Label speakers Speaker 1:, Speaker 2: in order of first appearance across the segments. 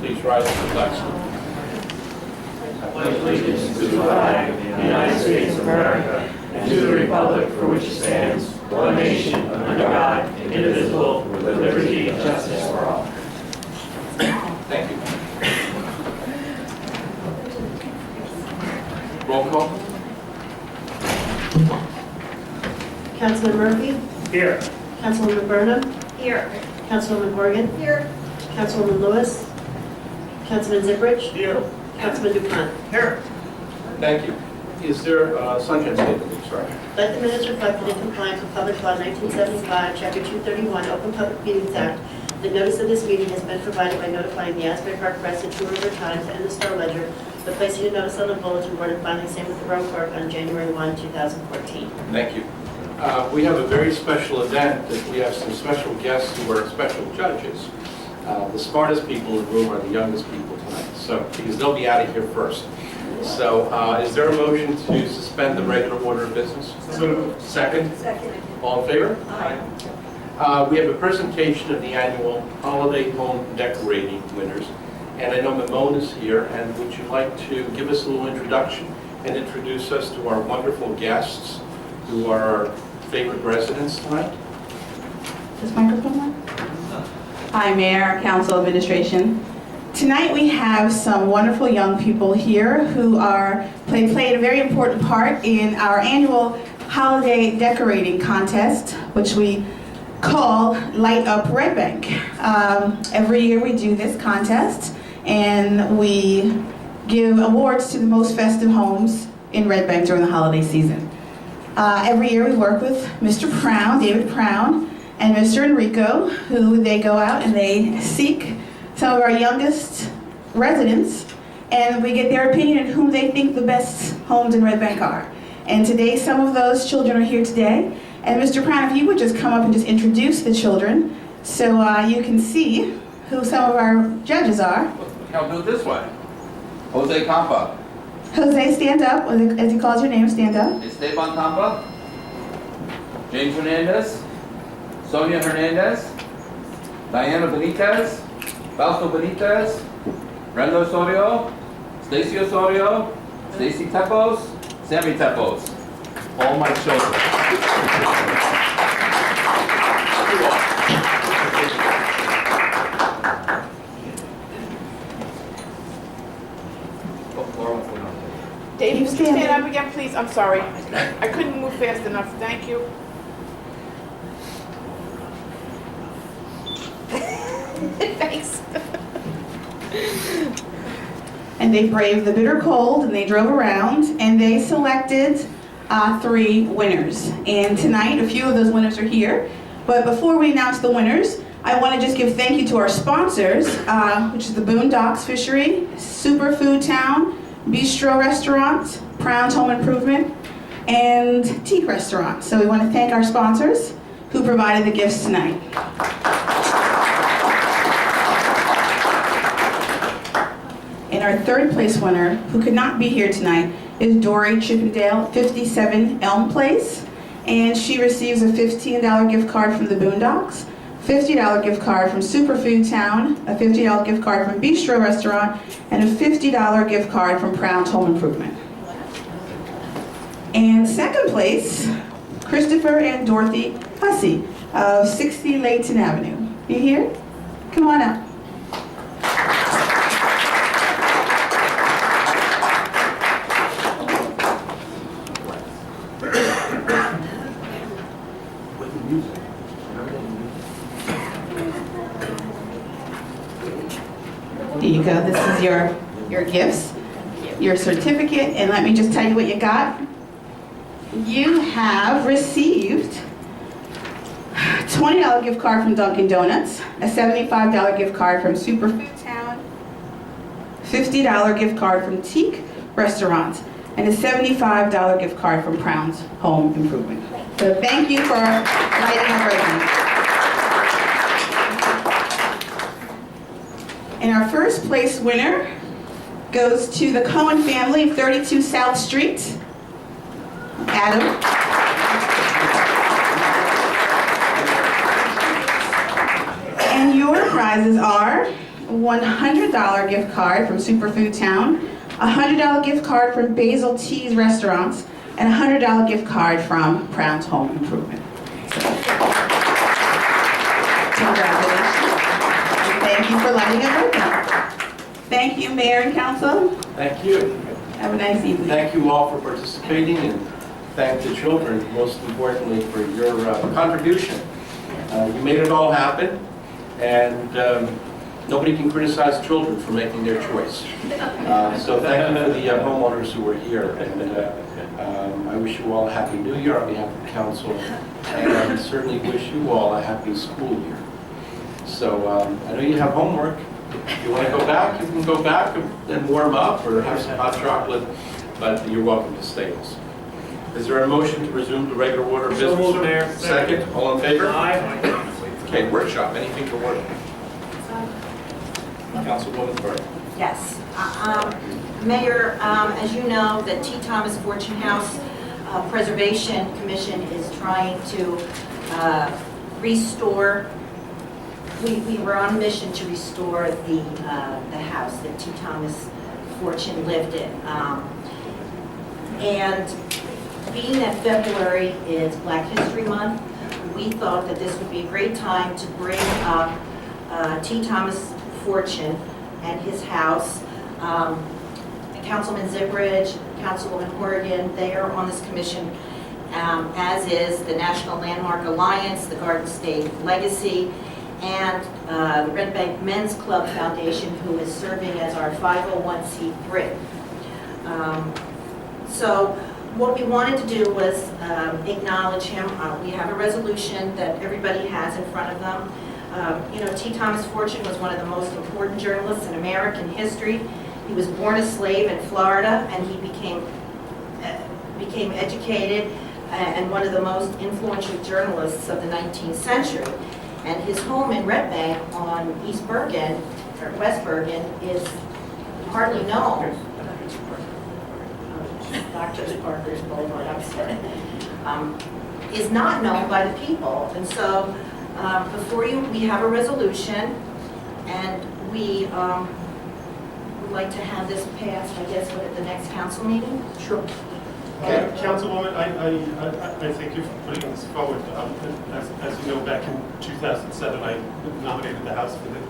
Speaker 1: Please rise to the flag.
Speaker 2: I pledge allegiance to the flag of the United States of America and to the republic for which it stands, one nation, under God, indivisible, with liberty and justice for all.
Speaker 1: Thank you. Roll call.
Speaker 3: Councilman Murphy?
Speaker 2: Here.
Speaker 3: Councilwoman Burnham?
Speaker 4: Here.
Speaker 3: Councilwoman Morgan?
Speaker 4: Here.
Speaker 3: Councilwoman Lewis? Councilman Zipprich?
Speaker 2: Here.
Speaker 3: Councilman Dupont?
Speaker 2: Here.
Speaker 1: Thank you. Is there sunshine statement, please? Sorry.
Speaker 3: Let the minutes reflect that in compliance with Public Law 1975, Chapter 231, Open Public Meetings Act, the notice of this meeting has been provided by notifying the Asbury Park Press, the Two River Times, and the Star Ledger, but placing a notice on the bulletin board and filing same with the Borough Clerk on January 1, 2014.
Speaker 1: Thank you. We have a very special event that we have some special guests who are special judges. The smartest people in the room are the youngest people tonight, so because they'll be out of here first. So is there a motion to suspend the regular order of business? Second?
Speaker 4: Second.
Speaker 1: All in favor?
Speaker 4: Aye.
Speaker 1: We have a presentation of the annual Holiday Home Decorating winners. And I know Mamone is here, and would you like to give us a little introduction and introduce us to our wonderful guests who are our favorite residents tonight?
Speaker 5: This microphone on? Hi, Mayor, Council, Administration. Tonight we have some wonderful young people here who played a very important part in our annual holiday decorating contest, which we call Light Up Red Bank. Every year we do this contest, and we give awards to the most festive homes in Red Bank during the holiday season. Every year we work with Mr. Prown, David Prown, and Mr. Enrico, who they go out and they seek some of our youngest residents, and we get their opinion on whom they think the best homes in Red Bank are. And today some of those children are here today. And Mr. Prown, if you would just come up and just introduce the children so you can see who some of our judges are.
Speaker 6: I'll do it this way. Jose Campa,
Speaker 5: Jose, stand up. As he calls your name, stand up.
Speaker 6: Esteban Campa, James Hernandez, Sonia Hernandez, Diana Benitez, Fausto Benitez, Brenda Osorio, Stacy Osorio, Stacy Tepos, Sammy Tepos. All my children.
Speaker 4: Dave,
Speaker 5: You
Speaker 4: would you
Speaker 5: stand
Speaker 4: stand
Speaker 5: up.
Speaker 4: up again, please? I'm sorry. I couldn't move fast enough. Thank you. Thanks.
Speaker 5: And they braved the bitter cold, and they drove around, and they selected 3 winners. And tonight, a few of those winners are here. But before we announce the winners, I want to just give thank you to our sponsors, which is the Boondocks Fishery, Superfood Town, Bistro Restaurant, Prown's Home Improvement, and Teak Restaurant. So we want to thank our sponsors who provided the gifts tonight. And our 3rd place winner, who could not be here tonight, is Dory Chippendale, 57 Elm Place. And she receives a $15 gift card from the Boondocks, $50 gift card from Superfood Town, a $50 gift card from Bistro Restaurant, and a $50 gift card from Prown's Home Improvement. And 2nd place, Christopher and Dorothy Hussey of 60 Layton Avenue. You here? Come on up. Here you go. This is your gifts, your certificate, and let me just tell you what you got. You have received a $20 gift card from Dunkin' Donuts, a $75 gift card from Superfood Town, $50 gift card from Teak Restaurant, and a $75 gift card from Prown's Home Improvement. So thank you for lighting up Red Bank. And our first place winner goes to the Cohen family, 32 South Street. Adam. And your prizes are $100 gift card from Superfood Town, a $100 gift card from Basil T's Restaurants, and a $100 gift card from Crown's Home Improvement. Congratulations. And thank you for letting it work out. Thank you, Mayor and Council.
Speaker 1: Thank you.
Speaker 5: Have a nice evening.
Speaker 1: Thank you all for participating, and thank the children, most importantly, for your contribution. You made it all happen, and nobody can criticize children for making their choice. So thank you for the homeowners who were here, and I wish you all a happy new year on behalf of the council, and I certainly wish you all a happy school year. So I know you have homework. If you want to go back, you can go back and warm up or have some hot chocolate, but you're welcome to stay also. Is there a motion to resume the regular order of business?
Speaker 2: So moved, Mayor.
Speaker 1: Second, all in favor?
Speaker 2: Aye.
Speaker 1: Okay, workshop, anything to work? Councilwoman Burke.
Speaker 7: Yes. Mayor, as you know, the T. Thomas Fortune House Preservation Commission is trying to restore, we were on a mission to restore the house that T. Thomas Fortune lived in. And being that February is Black History Month, we thought that this would be a great time to bring up T. Thomas Fortune and his house. Councilman Zipridge, Councilwoman Horrigan, they are on this commission, as is the National Landmark Alliance, the Garden State Legacy, and the Red Bank Men's Club Foundation, who is serving as our 501c3. So what we wanted to do was acknowledge him. We have a resolution that everybody has in front of them. T. Thomas Fortune was one of the most important journalists in American history. He was born a slave in Florida, and he became educated and one of the most influential journalists of the 19th century. And his home in Red Bank on East Bergen, or West Bergen, is hardly known. Dr. Parker's Boulevard, I'm sorry. Is not known by the people. And so before you, we have a resolution, and we would like to have this passed, I guess, at the next council meeting?
Speaker 1: Sure.
Speaker 8: Councilwoman, I thank you for putting this forward. As you know, back in 2007, I nominated the House for the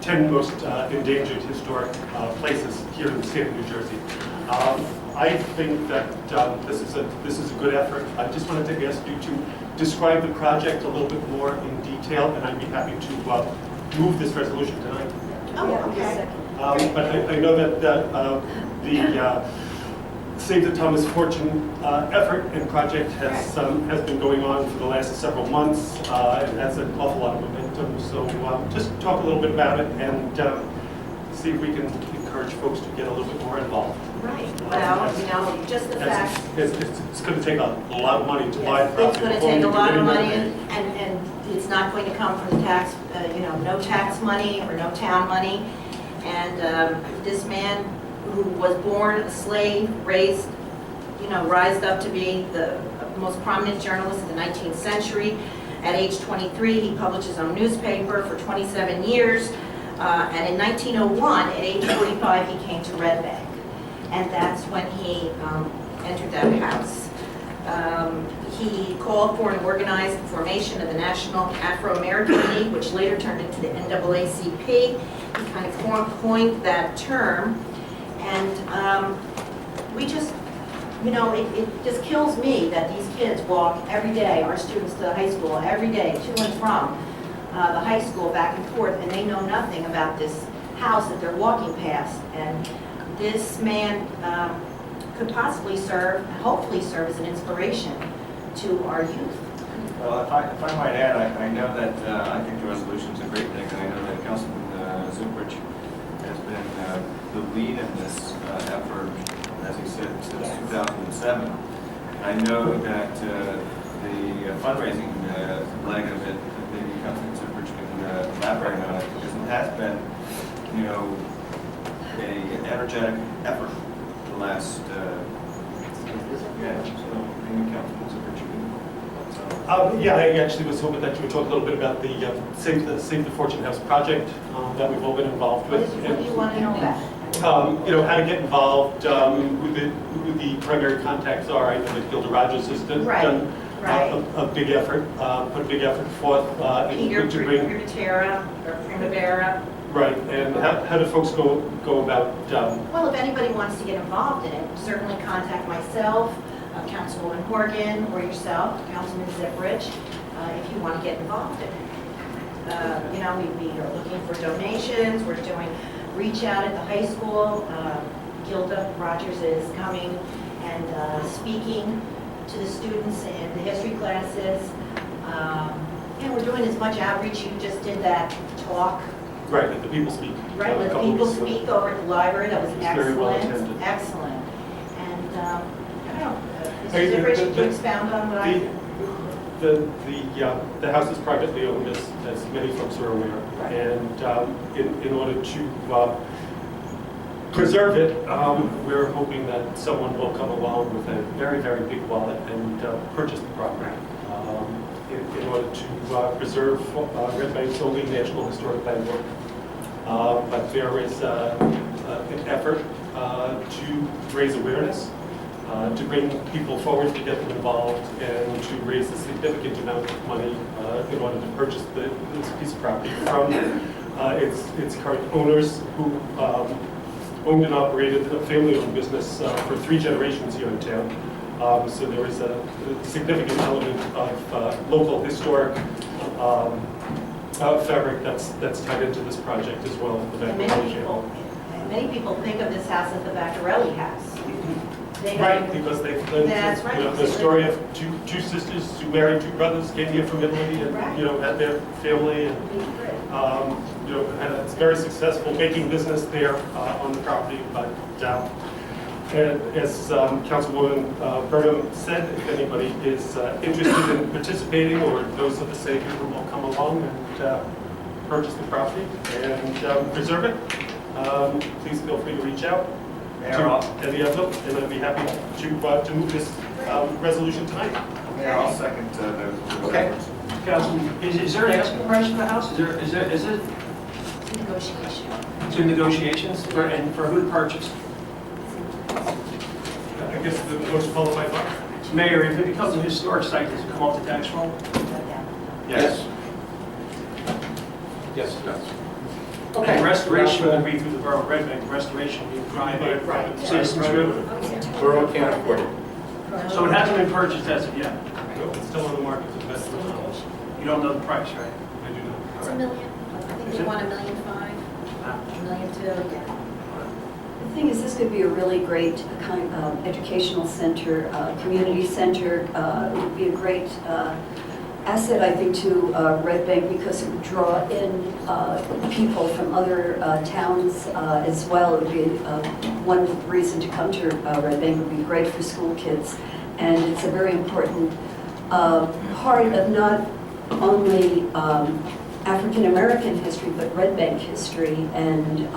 Speaker 8: 10 most endangered historic places here in the state of New Jersey. I think that this is a good effort. I just wanted to ask you to describe the project a little bit more in detail, and I'd be happy to move this resolution tonight.
Speaker 7: Oh, okay.
Speaker 8: But I know that the Save the Thomas Fortune effort and project has been going on for the last several months. It has an awful lot of momentum. So just talk a little bit about it and see if we can encourage folks to get a little bit more involved.
Speaker 7: Right. Well, just the fact.
Speaker 8: It's going to take a lot of money to buy the property.
Speaker 7: It's going to take a lot of money, and it's not going to come from the tax, no tax money or no town money. And this man who was born a slave, rised up to be the most prominent journalist in the 19th century. At age 23, he published his own newspaper for 27 years. And in 1901, at age 45, he came to Red Bank. And that's when he entered that house. He called for and organized the formation of the National Afro-American League, which later turned into the NAACP. He kind of coined that term. And we just, it just kills me that these kids walk every day, our students to the high school, every day to and from the high school back and forth, and they know nothing about this house that they're walking past. And this man could possibly hopefully serve as an inspiration to our youth.
Speaker 9: Well, if I might add, I know that I think the resolution is a great thing, and I know that Councilman Zipridge has been the lead in this effort, as he said, since 2007. I know that the fundraising leg of it, maybe Councilman Zipridge can elaborate on it, because it has been, an energetic effort the last, so maybe Councilman Zipridge can
Speaker 8: Yeah, I actually was hoping that you would talk a little bit about the Save the Fortune House project that we've all been involved with.
Speaker 7: What do you want to know about?
Speaker 8: How to get involved, who the primary contacts are. I know that Gilda Rogers has done a big effort, put a big effort forth
Speaker 7: Peter
Speaker 8: to bring.
Speaker 7: Primavera.
Speaker 8: Right, and how do folks go about?
Speaker 7: Well, if anybody wants to get involved in it, certainly contact myself, Councilwoman Horgan, or yourself, Councilman Zipperich, if you want to get involved in it. We are looking for donations. We're doing reach out at the high school. Gilda Rogers is coming and speaking to the students in the history classes. And we're doing as much outreach. You just did that talk.
Speaker 8: Right, let the people speak.
Speaker 7: Right,
Speaker 8: a
Speaker 7: let
Speaker 8: couple
Speaker 7: people
Speaker 8: weeks ago.
Speaker 7: speak over at the library. That was
Speaker 8: It's very well
Speaker 7: excellent.
Speaker 8: attended.
Speaker 7: Excellent. And, I don't know,
Speaker 8: Hey,
Speaker 7: Mr. Zipperich,
Speaker 8: the-
Speaker 7: could you expound on what I...
Speaker 8: The house is privately owned, as many folks are aware.
Speaker 7: Right.
Speaker 8: And in order to preserve it, we're hoping that someone will come along with a very, very big wallet and purchase the property. In order to preserve Red Bank's only National Historic Landmark. But there is an effort to raise awareness, to bring people forward to get them involved, and to raise a significant amount of money in order to purchase this piece of property from its current owners, who owned and operated a family-owned business for 3 generations here in town. So there is a significant element of local historic fabric that's tied into this project as well.
Speaker 7: And many people think of this house as the Vaccarelli house. They
Speaker 8: Right,
Speaker 7: don't-
Speaker 8: because they've lived,
Speaker 7: That's right.
Speaker 8: the story of two sisters who married 2 brothers, came here from Italy, and
Speaker 7: Right.
Speaker 8: had their family, and had a very successful baking business there on the property. But and as Councilwoman Burnham said, if anybody is interested in participating or knows of the same people will come along and purchase the property and preserve it, please feel free to reach out to any of them, and I'd be happy to move this resolution tonight.
Speaker 9: Mayor, I'll second those.
Speaker 1: Okay.
Speaker 2: Councilman, is there an asking price for the house? Is it
Speaker 7: Negotiation.
Speaker 2: to negotiations for who to purchase?
Speaker 8: I guess the most qualified buyer.
Speaker 2: Mayor, if it becomes a historic site, does it come off the tax roll?
Speaker 1: Yes. Yes, it does.
Speaker 2: And restoration will be through the Borough of Red Bank. Restoration will be private,
Speaker 8: Right.
Speaker 2: citizens driven.
Speaker 1: Borough can't afford it.
Speaker 2: So it hasn't been purchased as of yet.
Speaker 8: No, it's still on the market to invest in.
Speaker 2: You don't know the price, right?
Speaker 8: I do not.
Speaker 7: It's $1 million. I think they want $1.5 million, $1.2 million, yeah.
Speaker 10: The thing is, this could be a really great kind of educational center, community center. It would be a great asset, I think, to Red Bank, because it would draw in people from other towns as well. It would be one reason to come to Red Bank. It would be great for school kids. And it's a very important part of not only African-American history, but Red Bank history, and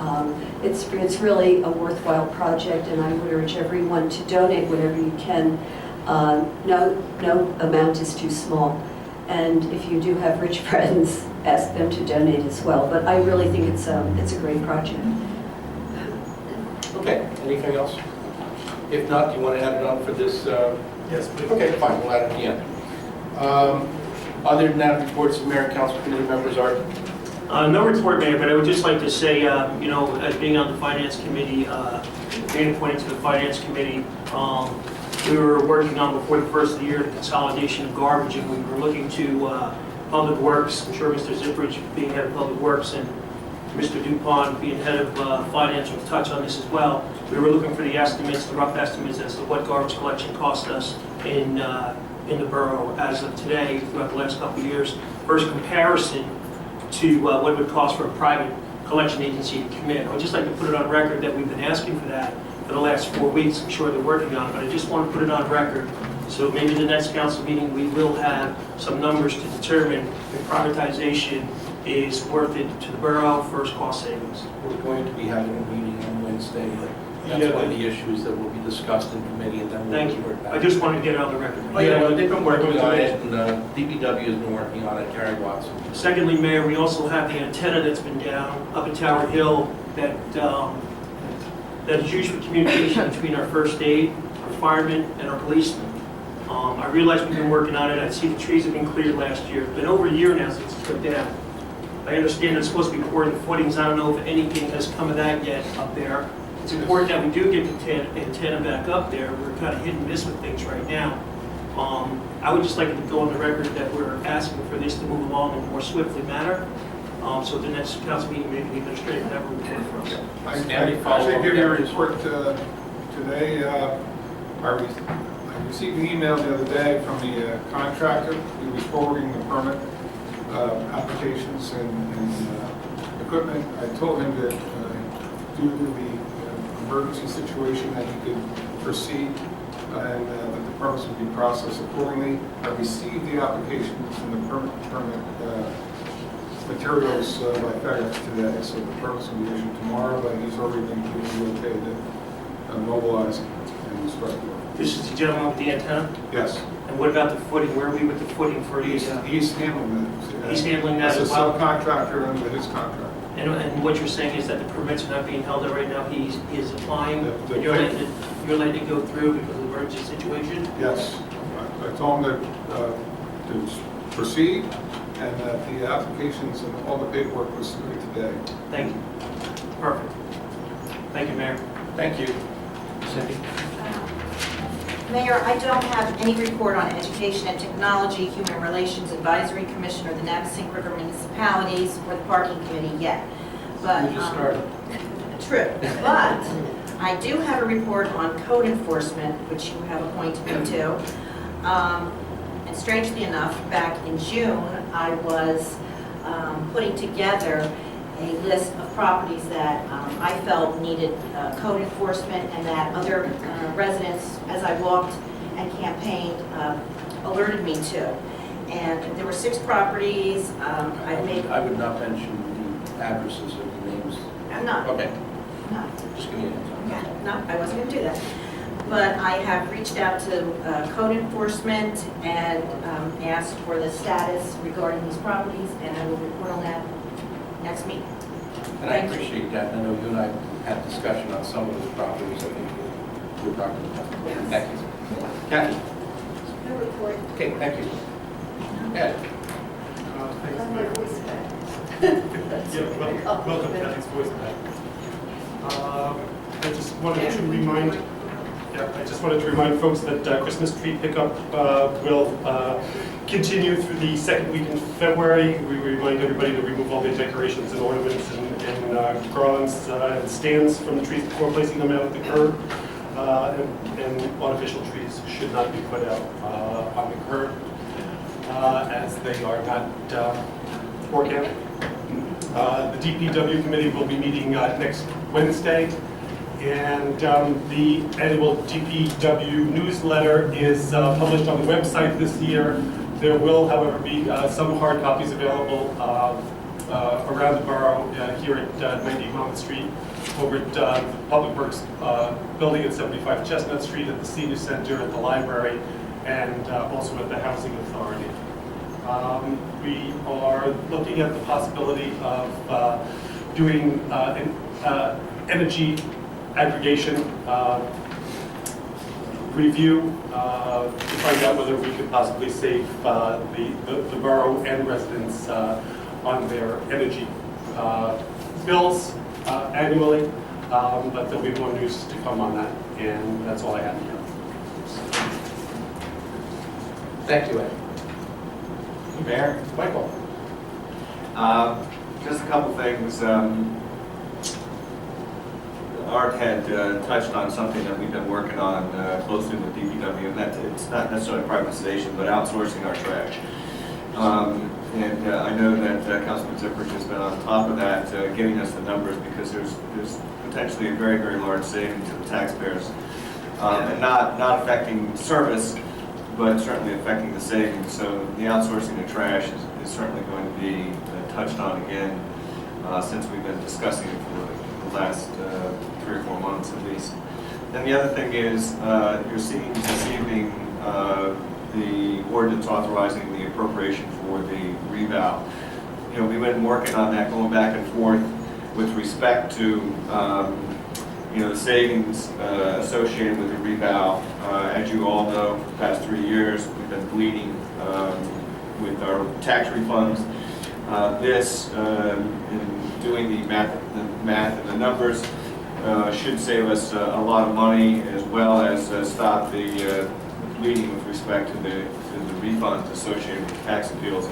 Speaker 10: it's really a worthwhile project, and I would urge everyone to donate whatever you can. No amount is too small, and if you do have rich friends, ask them to donate as well. But I really think it's a great project.
Speaker 1: Okay, anything else? If not, do you want to add it on for this?
Speaker 8: Yes, please.
Speaker 1: Okay, fine, we'll add it at the end. Other than that, reports of mayor and council committee members are?
Speaker 2: No report, Mayor, but I would just like to say, as being on the Finance Committee, being appointed to the Finance Committee, we were working on, before the first of the year, the consolidation of garbage, and we were looking to Public Works. I'm sure Mr. Zipperich, being head of Public Works, and Mr. Dupont, being head of Finance, will touch on this as well. We were looking for the estimates, the rough estimates as to what garbage collection cost us in the borough as of today, throughout the last couple of years, versus comparison to what it would cost for a private collection agency to commit. I would just like to put it on record that we've been asking for that for the last 4 weeks. I'm sure they're working on it, but I just want to put it on record. So maybe the next council meeting, we will have some numbers to determine if privatization is worth it to the borough, first cost savings.
Speaker 1: We're going to be having a meeting on Wednesday. That's
Speaker 2: Yeah,
Speaker 1: one of
Speaker 2: but-
Speaker 1: the issues that will be discussed in committee, and then we'll
Speaker 2: Thank you.
Speaker 1: report back.
Speaker 2: I just wanted to get it on the record.
Speaker 1: Oh, yeah, well, they've been working on it, and DPW has been working on it, Gary Watson.
Speaker 2: Secondly, Mayor, we also have the antenna that's been down up at Tower Hill that is used for communication between our first aid, our firemen, and our policemen. I realize we've been working on it. I see the trees have been cleared last year. It's been over a year now since it's come down. I understand it's supposed to be pouring the footings. I don't know if anything has come of that yet up there. It's important that we do get the antenna back up there. We're kind of hit and miss with things right now. I would just like to go on the record that we're asking for this to move along in a more swiftly manner. So at the next council meeting, maybe the administrator would have a report for us.
Speaker 11: I
Speaker 1: Stanley, follow
Speaker 11: actually
Speaker 1: up
Speaker 11: give you a
Speaker 1: there, please.
Speaker 11: report today. I received an email the other day from the contractor who was forwarding the permit applications and equipment. I told him that due to the emergency situation that he could proceed and that the permits would be processed accordingly. I received the applications and the permit materials by FedEx today, so the permits will be issued tomorrow, but he's already been given the okay to mobilize and start work.
Speaker 2: This is the gentleman with the antenna?
Speaker 11: Yes,
Speaker 2: And what about the footing? Where are we with the footing for
Speaker 11: he's
Speaker 2: the,
Speaker 11: handling that.
Speaker 2: he's handling that
Speaker 11: As
Speaker 2: as
Speaker 11: a
Speaker 2: well?
Speaker 11: subcontractor under his contract.
Speaker 2: And what you're saying is that the permits are not being held out right now, he is applying,
Speaker 11: The-
Speaker 2: and you're letting it go through because of the emergency situation?
Speaker 11: Yes, I told him to proceed and that the applications and all the paperwork was submitted today.
Speaker 2: Thank you. Perfect. Thank you, Mayor.
Speaker 1: Thank you. Cindy?
Speaker 7: Mayor, I don't have any report on Education and Technology, Human Relations Advisory Commission, or the Navesink River Municipalities, or the Parking Committee yet. But
Speaker 1: We just started.
Speaker 7: True, but I do have a report on code enforcement, which you have appointed me to. And strangely enough, back in June, I was putting together a list of properties that I felt needed code enforcement and that other residents, as I walked and campaigned, alerted me to. And there were 6 properties. I made,
Speaker 1: I would not mention the addresses or the names.
Speaker 7: I'm not,
Speaker 1: Okay,
Speaker 7: no.
Speaker 1: just give me a
Speaker 7: Yeah, no, I wasn't going to do that. But I have reached out to code enforcement and asked for the status regarding these properties, and I will report on that next meeting.
Speaker 1: And I
Speaker 7: Thank you.
Speaker 1: appreciate that. I know you and I had discussion on some of those properties. I think we're talking about. Thank you. Kathy?
Speaker 10: No report.
Speaker 1: Okay, thank you. Ed?
Speaker 8: Welcome, Kathy's voice back. I just wanted to remind, folks that Christmas tree pickup will continue through the second week in February. We remind everybody to remove all the decorations and ornaments and garlands and stands from the trees before placing them out at the curb. And artificial trees should not be put out on the curb as they are not organic. The DPW committee will be meeting next Wednesday, and the annual DPW newsletter is published on the website this year. There will, however, be some hard copies available around the borough here at 90 Monmouth Street, over at the Public Works building at 75 Chestnut Street, at the Senior Center, at the library, and also at the Housing Authority. We are looking at the possibility of doing an energy aggregation review to find out whether we could possibly save the borough and residents on their energy bills annually. But there'll be more news to come on that, and that's all I have here.
Speaker 1: Thank you, Ed.
Speaker 9: Mayor?
Speaker 1: Michael?
Speaker 9: Just a couple things. Art had touched on something that we've been working on closely with DPW, and that it's not necessarily privatization, but outsourcing our trash. And I know that Councilman Zippert has been on top of that, getting us the numbers, because there's potentially a very, very large savings to the taxpayers, and not affecting service, but certainly affecting the savings. So the outsourcing of trash is certainly going to be touched on again since we've been discussing it for the last 3 or 4 months at least. And the other thing is, you're seeing this evening the ordinance authorizing the appropriation for the revow. We've been working on that, going back and forth with respect to the savings associated with the revow. As you all know, for the past 3 years, we've been bleeding with our tax refunds. In doing the math and the numbers, should save us a lot of money, as well as stop the bleeding with respect to the refunds associated with tax appeals.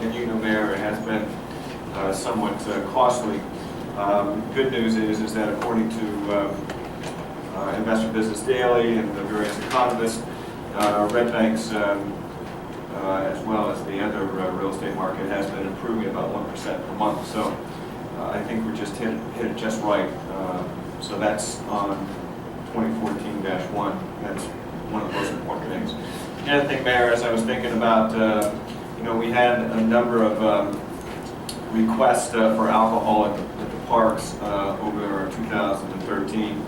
Speaker 9: And Mayor, it has been somewhat costly. Good news is that according to Investor Business Daily and the various economists, Red Bank's as well as the other real estate market has been improving about 1% per month. So I think we just hit it just right. So that's on 2014-1. That's one of the most important things. The other thing, Mayor, as I was thinking about, we had a number of requests for alcohol at the parks over 2013,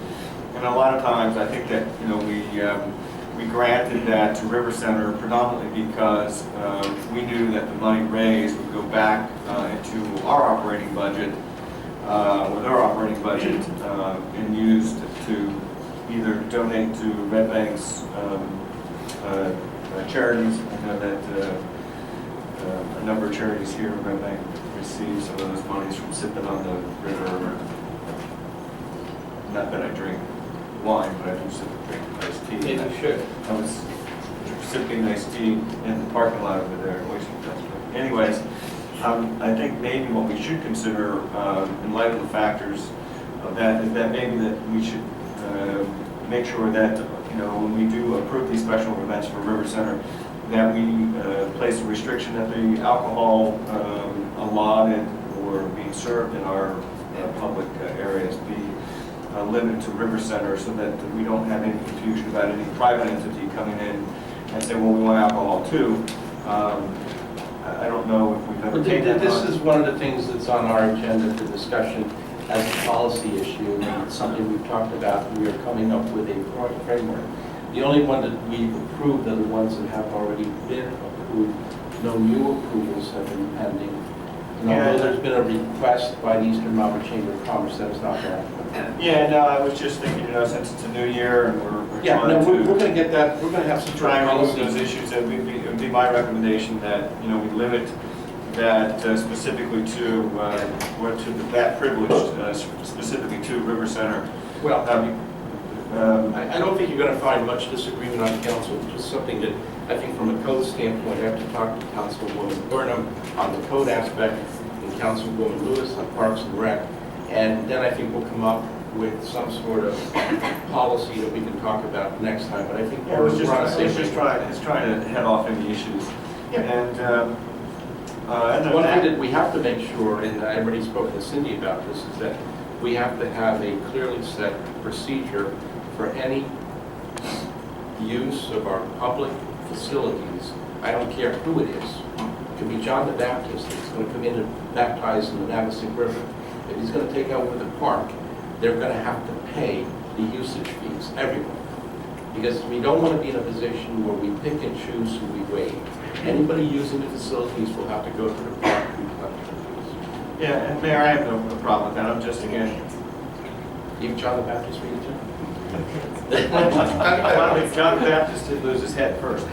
Speaker 9: and a lot of times I think that we granted that to River Center predominantly because we knew that the money raised would go back into our operating budget, and used to either donate to Red Bank's charities. I know that a number of charities here in Red Bank receive some of those monies from sipping on the river. Not that I drink wine, but I do drink iced tea.
Speaker 1: Maybe you should.
Speaker 9: I was sipping iced tea in the parking lot over there at Oyster Festival. Anyways, I think maybe what we should consider, in light of the factors of that, is that maybe that we should make sure that when we do approve these special events for River Center, that we place a restriction that the alcohol allotted or being served in our public areas be limited to River Center, so that we don't have any confusion about any private entity coming in and say, well, we want alcohol too. I don't know if we've ever taken that.
Speaker 1: This is one of the things that's on our agenda for discussion as a policy issue, and it's something we've talked about. We are coming up with a framework. The only one that we've approved are the ones that have already been approved. No new approvals have been pending. And although there's been a request by the Eastern Marlboro Chamber of Commerce, that is not going to happen.
Speaker 9: Yeah, no, I was just thinking, since it's a new year and we're
Speaker 1: we're going to get that. We're going to have some
Speaker 9: try and remove
Speaker 1: policy.
Speaker 9: those issues. It would be my recommendation that we limit that specifically to that privilege specifically to River Center.
Speaker 1: Well, I don't think you're going to find much disagreement on council. Just something that I think from a code standpoint, I have to talk to Councilwoman Burnham on the code aspect and Councilwoman Lewis on Parks and Rec. And then I think we'll come up with some sort of policy that we can talk about next time. But I think
Speaker 9: It's trying to head off any issues.
Speaker 1: Yeah.
Speaker 9: And
Speaker 1: one thing that we have to make sure, and I've already spoken to Cindy about this, is that we have to have a clearly set procedure for any use of our public facilities. I don't care who it is. It could be John the Baptist that's going to come in and baptize in the Navasink River. If he's going to take over the park, they're going to have to pay the usage fees, everyone. Because we don't want to be in a position where we pick and choose who we waive. Anybody using the facilities will have to go to the park and collect the fees.
Speaker 9: Yeah, and Mayor, I have no problem with that. I'm just, again,
Speaker 1: Even John the Baptist read it too?
Speaker 9: John the Baptist did lose his head first.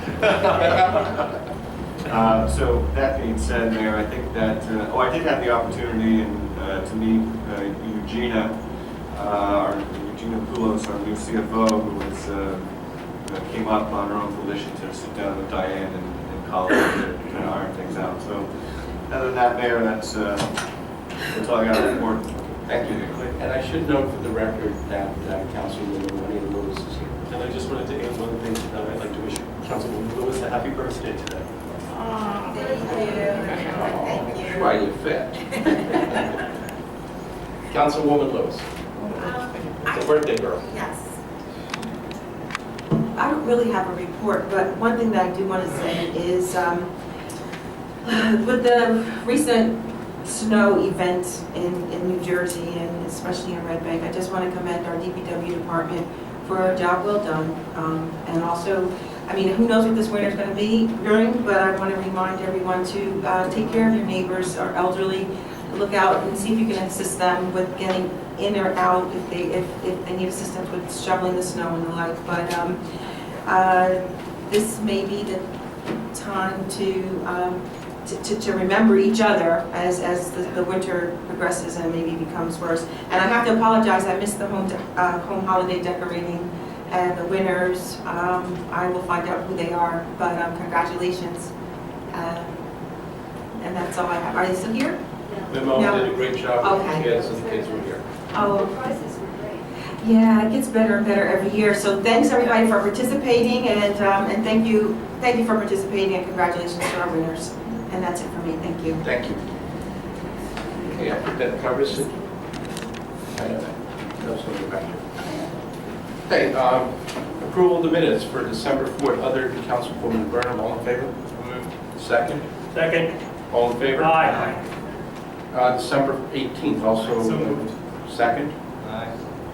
Speaker 9: So that being said, Mayor, I think that, I did have the opportunity to meet Eugenia Poulos, our new CFO, who came up on her own volition to sit down with Diane and Colin to kind of iron things out. So other than that, Mayor, that's all I got to report.
Speaker 1: Thank you. And I should note for the record that Councilwoman Juanita Lewis is here.
Speaker 8: And I just wanted to add one thing that I'd like to wish Councilwoman Lewis a happy birthday today.
Speaker 7: Thank you.
Speaker 1: Try you fit. Councilwoman Lewis. It's a birthday girl.
Speaker 12: Yes. I don't really have a report, but one thing that I do want to say is with the recent snow event in New Jersey and especially in Red Bank. I just want to commend our DPW department for a job well done. And also, I mean, who knows what this winter's going to be during, but I want to remind everyone to take care of your neighbors, our elderly, look out and see if you can assist them with getting in or out if they need assistance with shoveling the snow and the like. But this may be the time to remember each other as the winter progresses and maybe becomes worse. And I have to apologize, I missed the home holiday decorating and the winners. I will find out who they are, but congratulations. And that's all I have. Are they still here?
Speaker 1: Memo
Speaker 12: No.
Speaker 1: did a great job with the
Speaker 12: Okay.
Speaker 1: kids, and the kids were here.
Speaker 12: Oh,
Speaker 10: The prizes were great.
Speaker 12: yeah, it gets better and better every year. So thanks everybody for participating, and thank you for participating, and congratulations to our winners. And that's it for me. Thank you.
Speaker 1: Thank you. Okay, I think that covers it. I know that. That's going to go back here. Okay, approval of the minutes for December 4th, other than Councilwoman Burnham, all in favor? Second?
Speaker 2: Second.
Speaker 1: All in favor?
Speaker 2: Aye.
Speaker 1: December 18th, also
Speaker 8: So moved.
Speaker 1: second?
Speaker 9: Aye.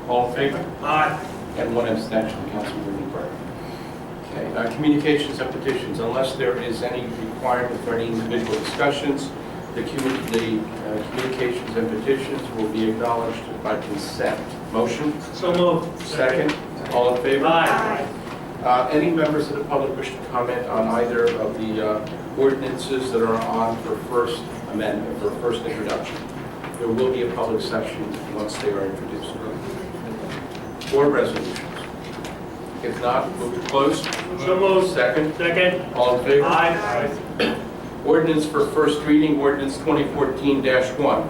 Speaker 1: All in favor?
Speaker 2: Aye.
Speaker 1: And one abstention, Councilwoman Burnham. Okay, communications and petitions, unless there is any requirement for any individual discussions, the communications and petitions will be acknowledged by consent. Motion?
Speaker 2: So moved.
Speaker 1: Second? All in favor?
Speaker 2: Aye.
Speaker 1: Any members of the public wish to comment on either of the ordinances that are on for first amendment, for first introduction? There will be a public session once they are introduced. Or resolutions. If not, move to close.
Speaker 2: So moved.
Speaker 1: Second.
Speaker 2: Second.
Speaker 1: All in favor?
Speaker 2: Aye.
Speaker 1: Ordinance for first reading, ordinance 2014-1.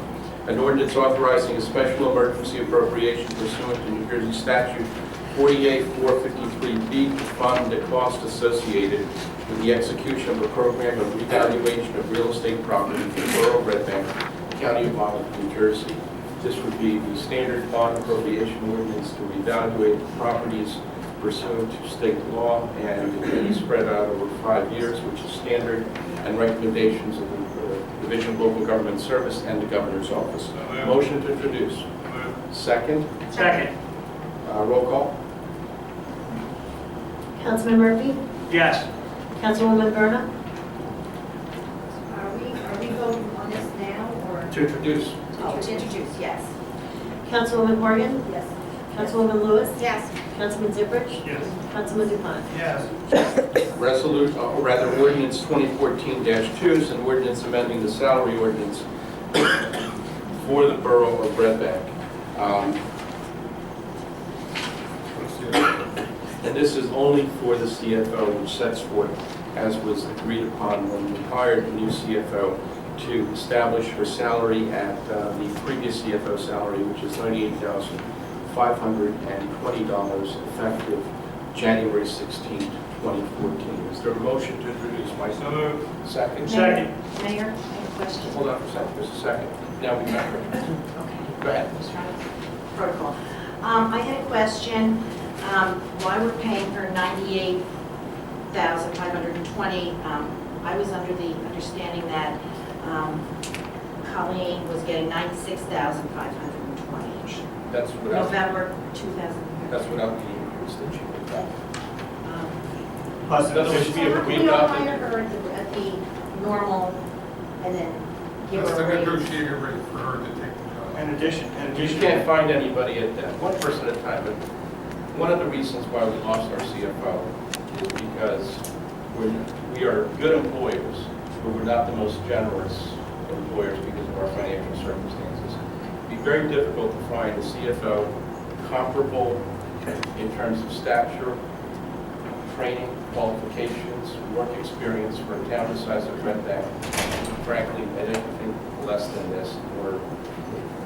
Speaker 1: An ordinance authorizing a special emergency appropriation pursuant to New Jersey statute 48-453B to fund the cost associated with the execution of a program of revaluation of real estate property for the Borough of Red Bank, County of Monmouth, New Jersey. This would be the standard bond appropriation ordinance to revaluate properties pursuant to state law, and it can be spread out over 5 years, which is standard, and recommendations of the Division of Local Government Service and the Governor's Office. Motion to introduce. Second.
Speaker 2: Second.
Speaker 1: Roll call.
Speaker 3: Councilman Murphy?
Speaker 2: Yes.
Speaker 3: Councilwoman Burnham?
Speaker 7: Are we voting on this now or?
Speaker 1: To introduce.
Speaker 7: Oh, to introduce, yes.
Speaker 3: Councilwoman Morgan?
Speaker 7: Yes.
Speaker 3: Councilwoman Lewis?
Speaker 7: Yes.
Speaker 3: Councilman Ziprich?
Speaker 2: Yes.
Speaker 3: Councilman DuPont?
Speaker 2: Yes.
Speaker 1: Ordinance 2014-2 is an ordinance amending the salary ordinance for the Borough of Red Bank. And this is only for the CFO, which sets forth, as was agreed upon when we hired the new CFO, to establish her salary at the previous CFO salary, which is $98,520 effective January 16, 2014. Is there a motion to introduce?
Speaker 2: So moved.
Speaker 1: Second?
Speaker 2: Second.
Speaker 7: Mayor, I have a question.
Speaker 1: Hold on for a second, just a second. Now we got her.
Speaker 7: Okay.
Speaker 1: Go ahead.
Speaker 7: Just trying to protocol. I had a question, why we're paying her $98,520. I was under the understanding that Colleen was getting $96,520.
Speaker 1: That's without,
Speaker 7: November 2000.
Speaker 1: that's without the increase that you put down.
Speaker 2: Plus,
Speaker 1: That's what should be a
Speaker 7: We don't
Speaker 1: readopted.
Speaker 7: hire her at the normal and then give
Speaker 11: That's
Speaker 7: her
Speaker 11: the
Speaker 7: a raise.
Speaker 11: negotiated rate for her to take the job.
Speaker 2: in addition.
Speaker 1: You can't find anybody at that, one person at a time. But one of the reasons why we lost our CFO is because we are good employers, but we're not the most generous employers because of our financial circumstances. It'd be very difficult to find a CFO comparable in terms of stature, training, qualifications, work experience for a town the size of Red Bank. Frankly, at anything less than this, we're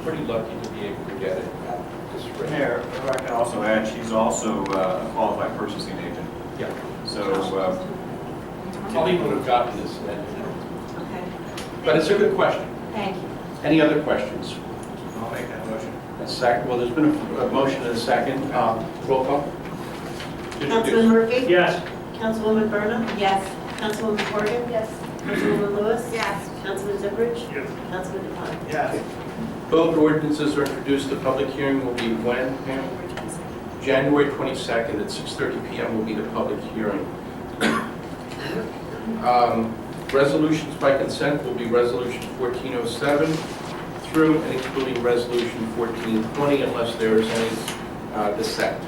Speaker 1: pretty lucky to be able to get it at this rate.
Speaker 9: Mayor, if I can also add, she's also a qualified purchasing agent.
Speaker 1: Yeah.
Speaker 9: So,
Speaker 1: Colleen would have gotten this then.
Speaker 7: Okay.
Speaker 1: But it's a good question.
Speaker 7: Thank you.
Speaker 1: Any other questions?
Speaker 9: I'll make that motion.
Speaker 1: A second, well, there's been a motion and a second. Roll call.
Speaker 3: Councilman Murphy?
Speaker 2: Yes.
Speaker 3: Councilwoman Burnham?
Speaker 7: Yes.
Speaker 3: Councilwoman Morgan?
Speaker 10: Yes.
Speaker 3: Councilwoman Lewis?
Speaker 7: Yes.
Speaker 3: Councilman Zubrich?
Speaker 8: Yes.
Speaker 3: Councilman Depan?
Speaker 8: Yes.
Speaker 1: Both ordinances are introduced. The public hearing will be when, Pam? January 22nd at 6:30 PM will be the public hearing. Resolutions by consent will be Resolution 1407 through and including Resolution 1420 unless there is any dissent.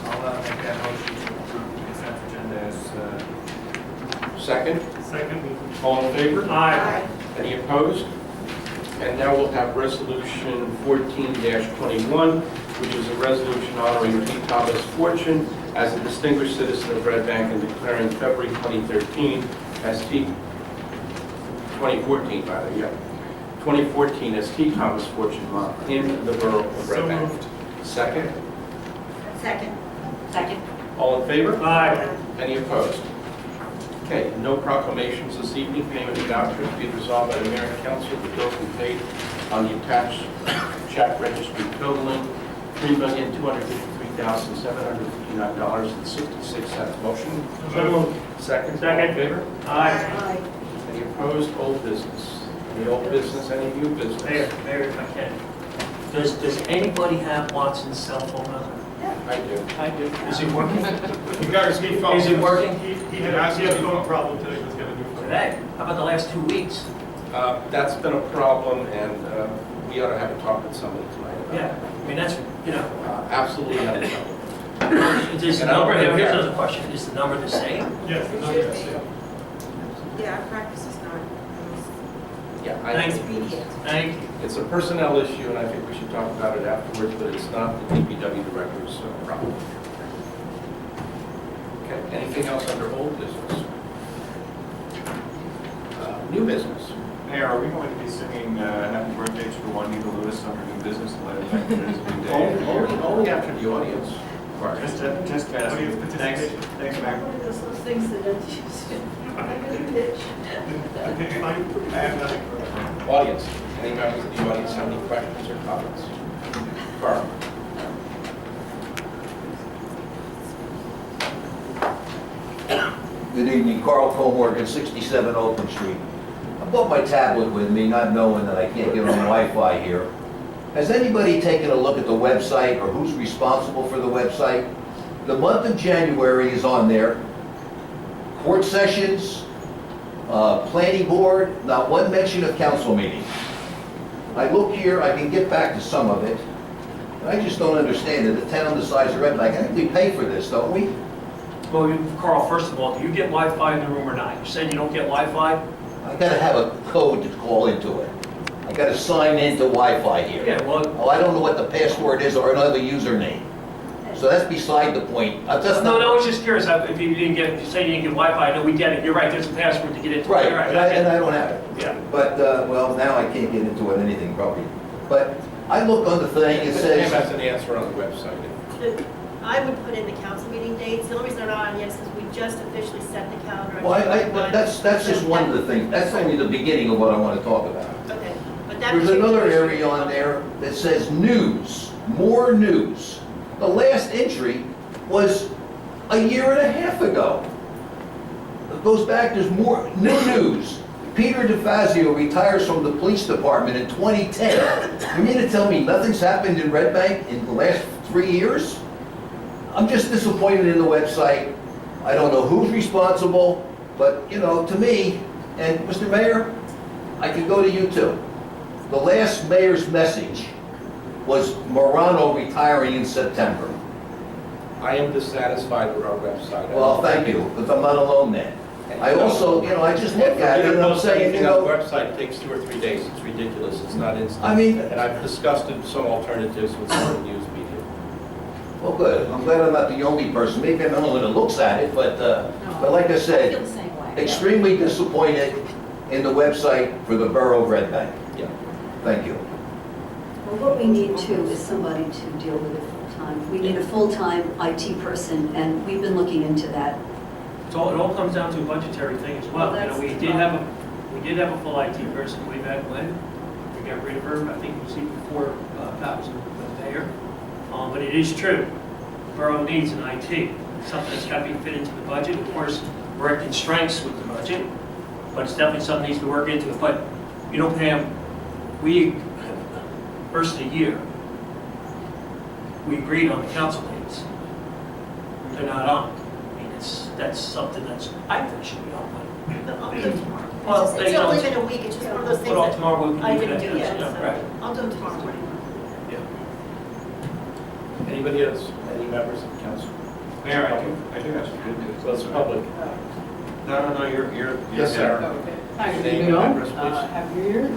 Speaker 9: I'll make that motion to approve the consent agenda as
Speaker 1: Second?
Speaker 8: Second.
Speaker 1: All in favor?
Speaker 8: Aye.
Speaker 1: Any opposed? And now we'll have Resolution 14-21, which is a resolution honoring T. Thomas Fortune as a distinguished citizen of Red Bank and declaring February 2013 as 2014 rather, yeah. 2014 as T. Thomas Fortune Month in the borough of Red
Speaker 8: So
Speaker 1: Bank.
Speaker 8: moved.
Speaker 1: Second?
Speaker 7: Second. Second.
Speaker 1: All in favor?
Speaker 8: Aye.
Speaker 1: Any opposed? Okay, no proclamations this evening. Payment of vouchers be resolved by the mayor and council. The bills be paid on the attached check registry totaling $3,253,759.66. Motion?
Speaker 8: So moved.
Speaker 1: Second?
Speaker 8: Second.
Speaker 1: All in favor?
Speaker 8: Aye.
Speaker 1: Any opposed? Old business. Any old business, any new business?
Speaker 2: Mayor, if I can. Does anybody have Watson's cell phone number?
Speaker 1: I do.
Speaker 2: I do. Is it working?
Speaker 11: You guys keep
Speaker 2: Is it working?
Speaker 8: He had a phone problem today, he was getting a new phone.
Speaker 2: Today? How about the last 2 weeks?
Speaker 1: That's been a problem, and we ought to have a talk with somebody tonight about it.
Speaker 2: Yeah, I mean, that's, you know,
Speaker 1: Absolutely have a problem.
Speaker 2: is the
Speaker 1: And I don't
Speaker 2: number,
Speaker 1: really
Speaker 2: here's
Speaker 1: care.
Speaker 2: another question, is the number the same?
Speaker 8: Yes, the number is,
Speaker 12: Yeah, our practice is not.
Speaker 1: Yeah,
Speaker 2: Thank you.
Speaker 12: Expedient.
Speaker 2: Thank you.
Speaker 1: It's a personnel issue, and I think we should talk about it afterwards, but it's not the DPW director's problem. Okay, anything else under old business? New business?
Speaker 9: Mayor, are we going to be singing happy birthday to Juanita Lewis under new business and let it back to this new day?
Speaker 1: Only after the audience.
Speaker 9: Just asking. Thanks, Mayor.
Speaker 3: One of those things that don't use.
Speaker 8: okay, fine. I have nothing further.
Speaker 1: Audience, any members of the audience have any questions or comments? Carl?
Speaker 13: Good evening, Carl Comorgan, 67 Oakland Street. I brought my tablet with me, not knowing that I can't get on Wi-Fi here. Has anybody taken a look at the website or who's responsible for the website? The month of January is on there. Court sessions, planning board, not one mention of council meetings. I look here, I can get back to some of it, but I just don't understand it. The town the size of Red Bank, I think we pay for this, don't we?
Speaker 2: Well, Carl, first of all, do you get Wi-Fi in the room or not? You said you don't get Wi-Fi?
Speaker 13: I gotta have a code to call into it. I gotta sign into Wi-Fi here.
Speaker 2: Yeah, well,
Speaker 13: Oh, I don't know what the password is or another username. So that's beside the point. That's
Speaker 2: no,
Speaker 13: not-
Speaker 2: I was just curious, if you didn't get, you say you didn't get Wi-Fi, I know we get it, you're right, there's a password to get into it.
Speaker 13: Right,
Speaker 2: You're right,
Speaker 13: and
Speaker 2: okay.
Speaker 13: I don't have it.
Speaker 2: Yeah.
Speaker 13: But, well, now I can't get into it, anything probably. But I look on the thing, it
Speaker 1: Pam
Speaker 13: says,
Speaker 1: has an answer on the website.
Speaker 3: I would put in the council meeting dates. The only reason they're not on yet is because we just officially set the calendar.
Speaker 13: well, that's just one of the things. That's only the beginning of what I want to talk about.
Speaker 3: Okay, but that.
Speaker 13: There's another
Speaker 3: particular
Speaker 13: area
Speaker 3: issue-
Speaker 13: on there that says news, more news. The last entry was a year and a half ago. It goes back, there's more, new news. Peter DeFazio retires from the police department in 2010. You mean to tell me nothing's happened in Red Bank in the last 3 years? I'm just disappointed in the website. I don't know who's responsible, but, you know, to me, and Mr. Mayor, I can go to you too. The last mayor's message was Morano retiring in September.
Speaker 1: I am dissatisfied with our website.
Speaker 13: Well, thank you, because I'm not alone then. I also, you know, I just look at it and I'm saying, you
Speaker 1: Anything on the
Speaker 13: know,
Speaker 1: website takes 2 or 3 days. It's ridiculous. It's not instant.
Speaker 13: I mean-
Speaker 1: And I've discussed some alternatives with some of the news media.
Speaker 13: well, good. I'm glad I'm not the only person. Maybe I'm the only one that looks at it, but like I
Speaker 7: I
Speaker 13: said,
Speaker 7: feel the same way.
Speaker 13: extremely disappointed in the website for the borough of Red Bank.
Speaker 1: Yeah.
Speaker 13: Thank you.
Speaker 10: Well, what we need too is somebody to deal with it full-time. We need a full-time IT person, and we've been looking into that.
Speaker 2: It all comes down to a budgetary thing as well. You know, we did have a full IT person way back when. We got rid of her, I think it was even before Pat was the mayor. But it is true, the borough needs an IT, something that's got to be fit into the budget. Of course, we're at constraints with the budget. but it's definitely something that needs to be worked into. But, you know, Pam, we, first of the year, we agreed on the council dates. They're not on. I mean, that's something I think should be on.
Speaker 3: I'll do it tomorrow.
Speaker 2: Well,
Speaker 3: It's
Speaker 2: they
Speaker 3: only
Speaker 2: don't-
Speaker 3: been a week, it's just one of those things
Speaker 2: Put off
Speaker 3: that
Speaker 2: tomorrow, we can
Speaker 3: I
Speaker 2: do
Speaker 3: didn't
Speaker 2: that.
Speaker 3: do yet,
Speaker 2: Yeah,
Speaker 3: so
Speaker 2: right.
Speaker 3: I'll do it tomorrow morning.
Speaker 1: Anybody else? Any members of council?
Speaker 9: Mayor, I do have some good news.
Speaker 1: Close public.
Speaker 9: No, you're.
Speaker 1: Yes, sir.
Speaker 14: Hi, good
Speaker 1: Name
Speaker 14: evening
Speaker 1: and
Speaker 14: all.
Speaker 1: address, please.
Speaker 14: Happy New Year.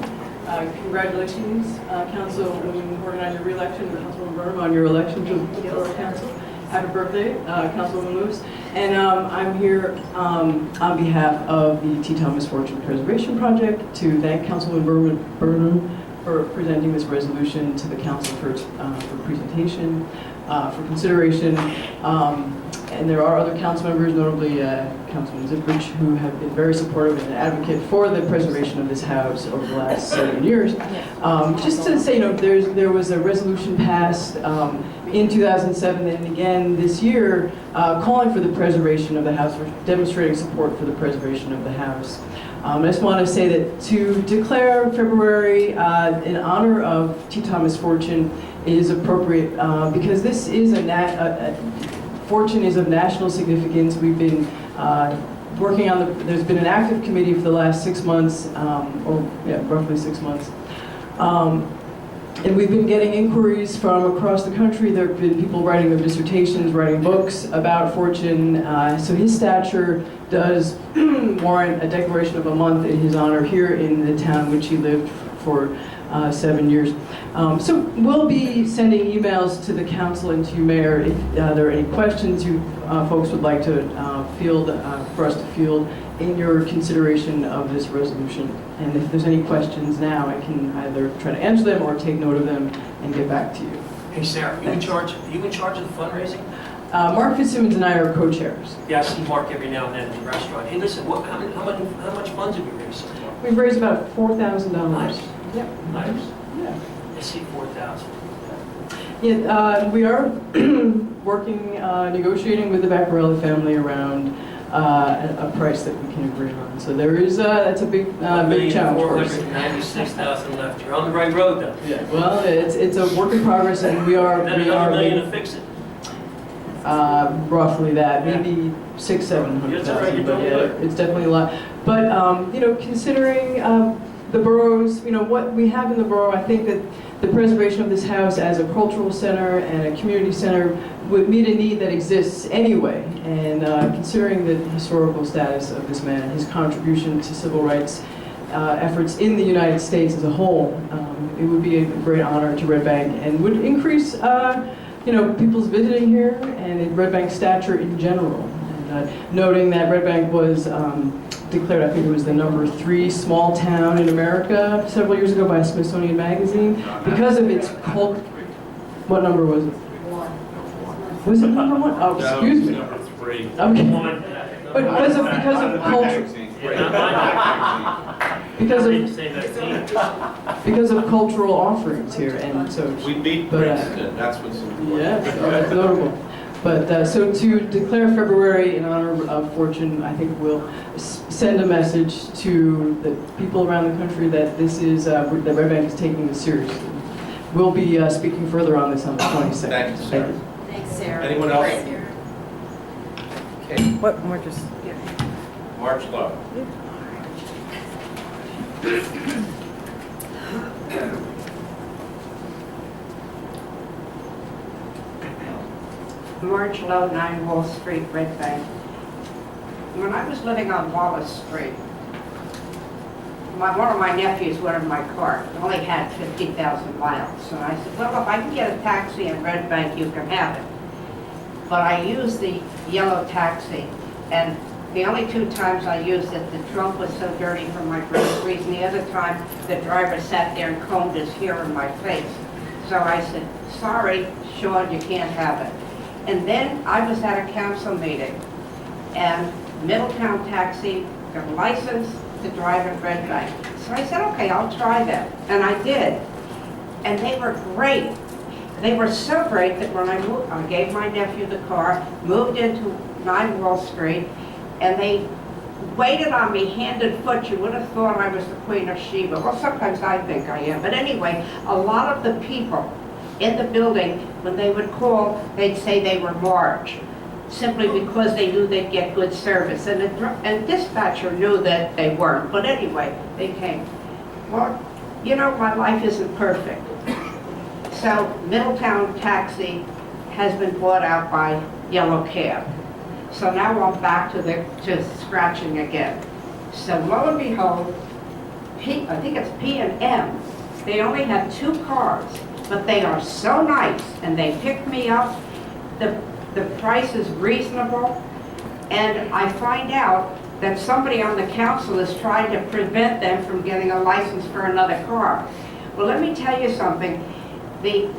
Speaker 14: Congratulations, Councilwoman Morgan, on your reelection, and Councilwoman Burnham on your election to the Borough Council. Happy birthday, Councilwoman Lewis. And I'm here on behalf of the T. Thomas Fortune Preservation Project to thank Councilwoman Burnham for presenting this resolution to the council for presentation, for consideration. And there are other council members, notably Councilman Ziprich, who have been very supportive and an advocate for the preservation of this house over the last 7 years. Just to say, you know, there was a resolution passed in 2007 and again this year calling for the preservation of the house, or demonstrating support for the preservation of the house. I just want to say that to declare February in honor of T. Thomas Fortune is appropriate because this is Fortune is of national significance. We've been working on there's been an active committee for the last 6 months, roughly 6 months. And we've been getting inquiries from across the country. There have been people writing their dissertations, writing books about Fortune. So his stature does warrant a declaration of a month in his honor here in the town which he lived for 7 years. So we'll be sending emails to the council and to you, Mayor, if there are any questions you folks would like to field, for us to field in your consideration of this resolution. And if there's any questions now, I can either try to answer them or take note of them and get back to you.
Speaker 2: Hey, Sarah, are you in charge of the fundraising?
Speaker 14: Mark Fitzsimmons and I are co-chairs.
Speaker 2: Yeah, I see Mark every now and then in the restaurant. Hey, listen, how much funds have you raised so far?
Speaker 14: We've raised about $4,000.
Speaker 2: Nice.
Speaker 14: Yep.
Speaker 2: Nice.
Speaker 14: Yeah.
Speaker 2: I see 4,000.
Speaker 14: Yeah, we are working, negotiating with the Vaccarelli family around a price that we can agree on. So there is, that's a big challenge for us.
Speaker 2: $1,496,000 left. You're on the right road, though.
Speaker 14: Yeah, well, it's a work in progress, and we are
Speaker 2: Then another million to fix it.
Speaker 14: roughly that, maybe 600,000-700,000.
Speaker 2: That's all right, you're
Speaker 14: But
Speaker 2: doing
Speaker 14: yeah,
Speaker 2: good.
Speaker 14: it's definitely a lot. But you know, considering the boroughs, you know, what we have in the borough, I think that the preservation of this house as a cultural center and a community center would meet a need that exists anyway. And considering the historical status of this man, his contribution to civil rights efforts in the United States as a whole, it would be a great honor to Red Bank and would increase, you know, people's visiting here and Red Bank's stature in general. And noting that Red Bank was declared, I think it was the #3 small town in America several years ago by Smithsonian Magazine because of its cult. What number was it? Was it #1? Oh, excuse me.
Speaker 1: Number 3.
Speaker 14: Okay. But because of culture, because of cultural offerings here, and so
Speaker 1: We beat
Speaker 14: But,
Speaker 1: Princeton, that's what's important.
Speaker 14: yeah, so that's notable. But so to declare February in honor of Fortune, I think we'll send a message to the people around the country that this is that Red Bank is taking this seriously. We'll be speaking further on this on the 22nd.
Speaker 1: Thank you, Sarah.
Speaker 3: Thanks, Sarah.
Speaker 1: Anyone else? Okay,
Speaker 4: What, more just,
Speaker 1: March Lowe.
Speaker 15: March Low, 9 Wall Street, Red Bank. When I was living on Wallace Street, one of my nephews wanted my car. It only had 50,000 miles. And I said, well, if I can get a taxi in Red Bank, you can have it. But I used the yellow taxi, and the only 2 times I used it, the trunk was so dirty for my groceries, and the other time, the driver sat there and combed his hair in my face. So I said, sorry, Sean, you can't have it. And then I was at a council meeting, and Middletown Taxi got a license to drive at Red Bank. So I said, okay, I'll try them. And I did. And they were great. They were so great that when I moved, I gave my nephew the car, moved into 9 Wall Street, and they waited on me hand and foot. You would have thought I was the Queen of Sheba. Well, sometimes I think I am. But anyway, a lot of the people in the building, when they would call, they'd say they were Marge, simply because they knew they'd get good service. And dispatcher knew that they weren't. But anyway, they came. Well, you know, my life isn't perfect. So Middletown Taxi has been bought out by Yellow Cab. So now I'm back to scratching again. So lo and behold, I think it's P&M. They only have 2 cars, but they are so nice, and they pick me up. The price is reasonable, and I find out that somebody on the council is trying to prevent them from getting a license for another car. Well, let me tell you something. The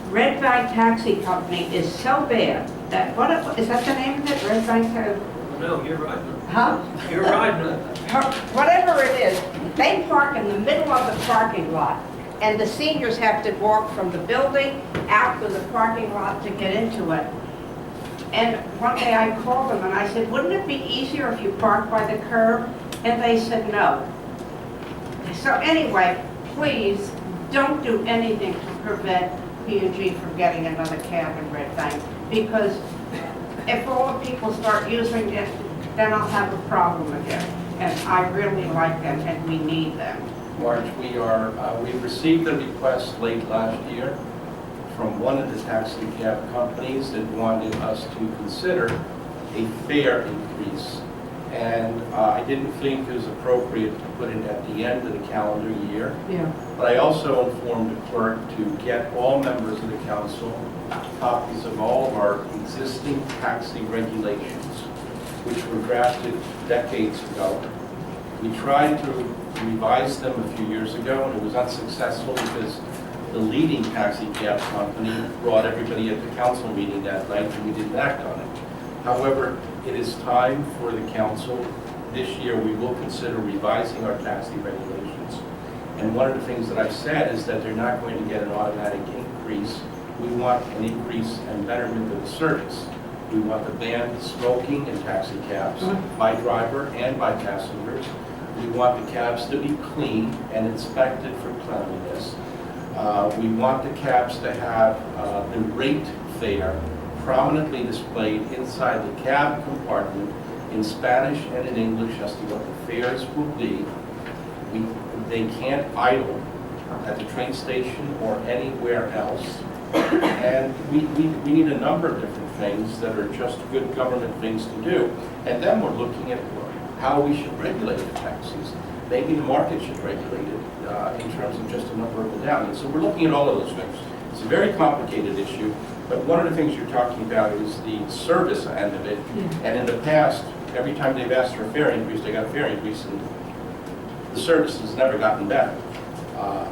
Speaker 15: Red Bank Taxi Company is so bad that, is that the name of it, Red Bank Taxi?
Speaker 2: No, you're right.
Speaker 15: Huh?
Speaker 2: You're right.
Speaker 15: Whatever it is, they park in the middle of the parking lot, and the seniors have to walk from the building out to the parking lot to get into it. And one day I called them and I said, wouldn't it be easier if you parked by the curb? And they said no. So anyway, please don't do anything to prevent P&G from getting another cab in Red Bank, because if all the people start using it, then I'll have a problem again. And I really like them, and we need them.
Speaker 1: Marge, we received a request late last year from one of the taxi cab companies that wanted us to consider a fare increase. And I didn't think it was appropriate to put it at the end of the calendar year.
Speaker 15: Yeah.
Speaker 1: But I also informed the clerk to get all members of the council copies of all of our existing taxi regulations, which were drafted decades ago. We tried to revise them a few years ago, and it was unsuccessful because the leading taxi cab company brought everybody at the council meeting that night, and we didn't act on it. However, it is time for the council. This year, we will consider revising our taxi regulations. And one of the things that I've said is that they're not going to get an automatic increase. We want an increase and betterment of the service. We want to ban smoking in taxi cabs by driver and by passengers. We want the cabs to be clean and inspected for cleanliness. We want the cabs to have the rate fare prominently displayed inside the cab compartment in Spanish and in English as to what the fares will be. They can't idle at the train station or anywhere else. And we need a number of different things that are just good government things to do. And then we're looking at how we should regulate the taxis. Maybe the market should regulate it in terms of just a number of them down. And so we're looking at all of those things. It's a very complicated issue, but one of the things you're talking about is the service end of it. And in the past, every time they've asked for a fare increase, they got a fare increase, and the service has never gotten better.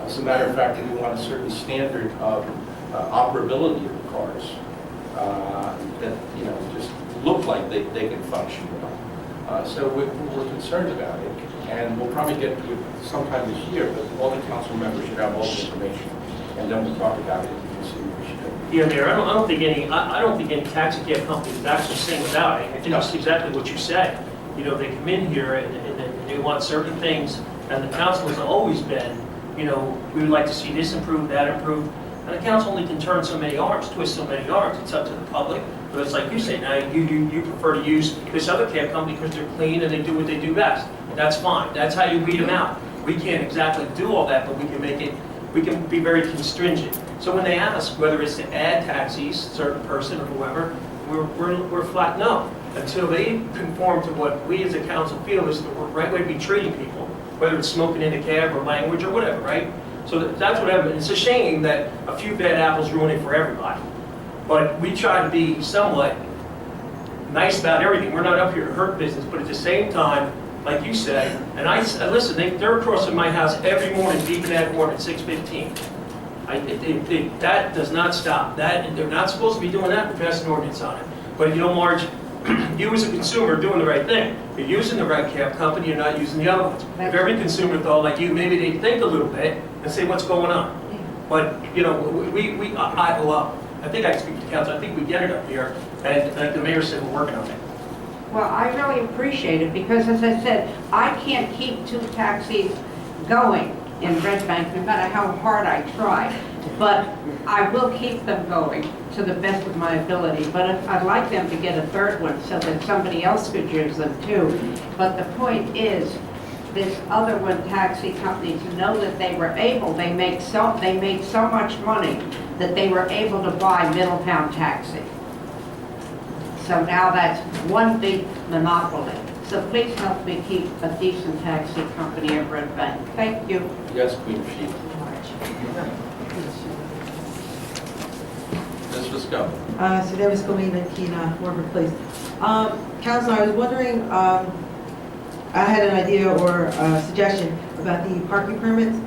Speaker 1: As a matter of fact, we want a certain standard of operability of the cars that just look like they can function well. So we're concerned about it, and we'll probably get to it sometime this year, but all the council members should have all the information, and then we'll talk about it and see what we should do.
Speaker 2: Yeah, Mayor, I don't think any taxi cab company is actually singled out. I think it's exactly what you said. They come in here and they want certain things, and the council has always been, we would like to see this improved, that improved. And the council only can turn so many arms, twist so many arms. It's up to the public. But it's like you say, now you prefer to use this other cab company because they're clean and they do what they do best. That's fine. That's how you weed them out. We can't exactly do all that, but we can be very constringent. So when they ask whether it's to add taxis, certain person or whoever, we're flat no. Until they conform to what we as a council feel is the right way to be treating people, whether it's smoking in a cab or language or whatever, right? So that's what happened. It's a shame that a few bad apples ruin it for everybody. But we try to be somewhat nice about everything. We're not up here to hurt business, but at the same time, like you said, and listen, they're across from my house every morning beeping that horn at 6:15. That does not stop. They're not supposed to be doing that. We're passing an ordinance on it. But Marge, you as a consumer are doing the right thing. You're using the right cab company, you're not using the other ones. If every consumer thought like you, maybe they'd think a little bit and say what's going on. But, I think I speak to council, I think we get it up here, and the mayor said we're working on it.
Speaker 15: Well, I really appreciate it because, as I said, I can't keep 2 taxis going in Red Bank no matter how hard I try. But I will keep them going to the best of my ability. But I'd like them to get a 3rd one so that somebody else could use them too. But the point is, this other one taxi company, to know that they were able, they made so much money that they were able to buy Middletown Taxi. So now that's one big monopoly. So please help me keep a decent taxi company at Red Bank. Thank you.
Speaker 1: Yes, Queen Sheep. Ms. Visco.
Speaker 12: So there was going to Kina, Warburg Place. Council, I was wondering, I had an idea or a suggestion about the parking permits.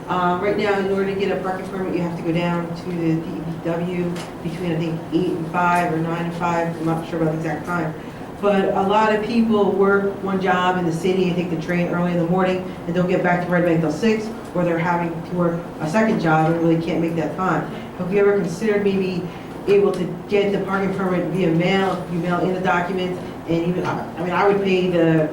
Speaker 12: Right now, in order to get a parking permit, you have to go down to the DPW between, I think, 8 and 5 or 9 and 5. I'm not sure about the exact time. But a lot of people work one job in the city and take the train early in the morning and don't get back to Red Bank till 6, or they're having to work a second job and really can't make that time. Have you ever considered maybe able to get the parking permit via mail? You mail in the documents, and even, I would pay the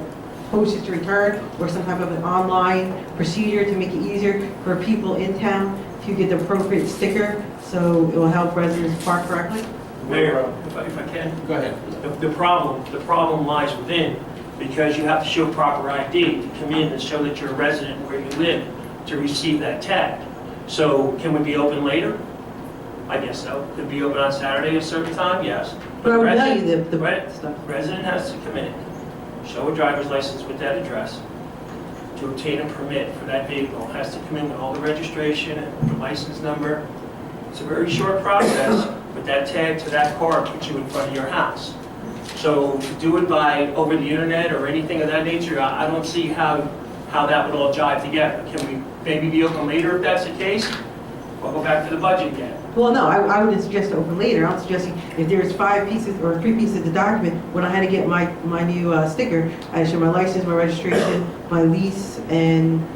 Speaker 12: postage to return or some type of an online procedure to make it easier for people in town to get the appropriate sticker, so it will help residents park correctly.
Speaker 2: Mayor, if I can.
Speaker 1: Go ahead.
Speaker 2: The problem lies within, because you have to show proper ID to come in and show that you're a resident where you live to receive that tag. So can we be open later? I guess so. Could be open on Saturday at a certain time, yes.
Speaker 12: But I would tell you
Speaker 2: resident-
Speaker 12: the
Speaker 2: Right. Resident has to come in, show a driver's license with that address. To obtain a permit for that vehicle, has to come in with all the registration and the license number. It's a very short process, but that tag to that car puts you in front of your house. So to do it over the internet or anything of that nature, I don't see how that would all jive together. Can we maybe be open later if that's the case? We'll go back to the budget again.
Speaker 12: Well, no, I wouldn't suggest to open later. I'm suggesting if there's 5 pieces or 3 pieces of the document, when I had to get my new sticker, I had to show my license, my registration, my lease, and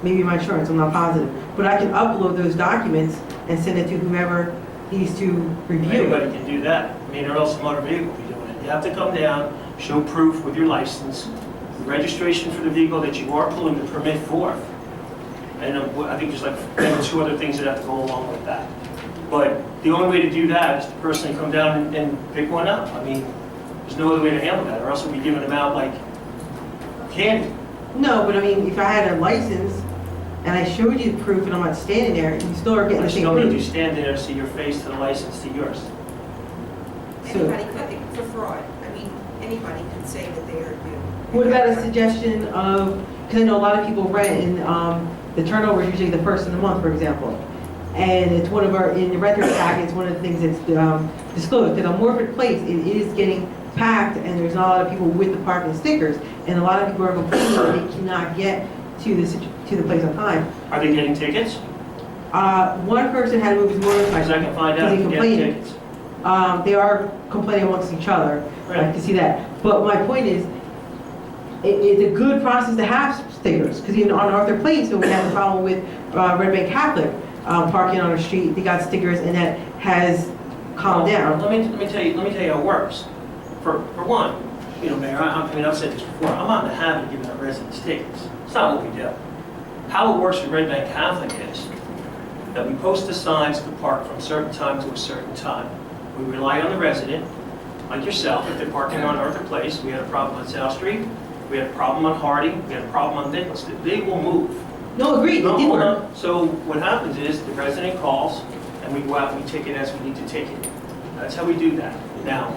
Speaker 12: maybe my insurance, I'm not positive. But I can upload those documents and send it to whomever needs to review it.
Speaker 2: Anybody can do that. I mean, or else a motor vehicle will be doing it. You have to come down, show proof with your license, the registration for the vehicle that you are pulling the permit for. And I think there's like 2 other things that have to go along with that. But the only way to do that is to personally come down and pick one up. I mean, there's no other way to handle that, or else we'll be giving them out like candy.
Speaker 12: No, but I mean, if I had a license and I showed you the proof and I'm not standing there, you still are getting
Speaker 2: I
Speaker 12: the same
Speaker 2: still need you
Speaker 12: proof.
Speaker 2: stand there to see your face to the license to yours.
Speaker 7: Anybody could, for fraud, I mean, anybody could say that they are due.
Speaker 12: What about a suggestion of, because I know a lot of people rent and the turnover is usually the first of the month, for example. And it's one of our, in the renter packet, it's one of the things that's disclosed. Because on Morford Place, it is getting packed and there's not a lot of people with the parking stickers. And a lot of people are complaining that they cannot get to the place on time.
Speaker 2: Are they getting tickets?
Speaker 12: One person had to move his motorcycle.
Speaker 2: Because I can find out if
Speaker 12: Because
Speaker 2: you
Speaker 12: he
Speaker 2: get
Speaker 12: complained.
Speaker 2: tickets.
Speaker 12: They are complaining amongst each other. I
Speaker 2: Right.
Speaker 12: can see that. But my point is, it's a good process to have stickers. Because even on Arthur Place, when we had the problem with Red Bank Catholic parking on our street, they got stickers and that has calmed down.
Speaker 2: Let me tell you how it works. For one, Mayor, I've said this before, I'm not in the habit of giving out residents tickets. It's not what we do. How it works with Red Bank Catholic is that we post the signs to park from a certain time to a certain time. We rely on the resident, like yourself, if they're parking on Arthur Place. We had a problem on South Street, we had a problem on Harding, we had a problem on Nicholas. They will move.
Speaker 12: No, agreed, it did
Speaker 2: Hold
Speaker 12: work.
Speaker 2: on. So what happens is the resident calls and we go out and we take it as we need to take it. That's how we do that. Now,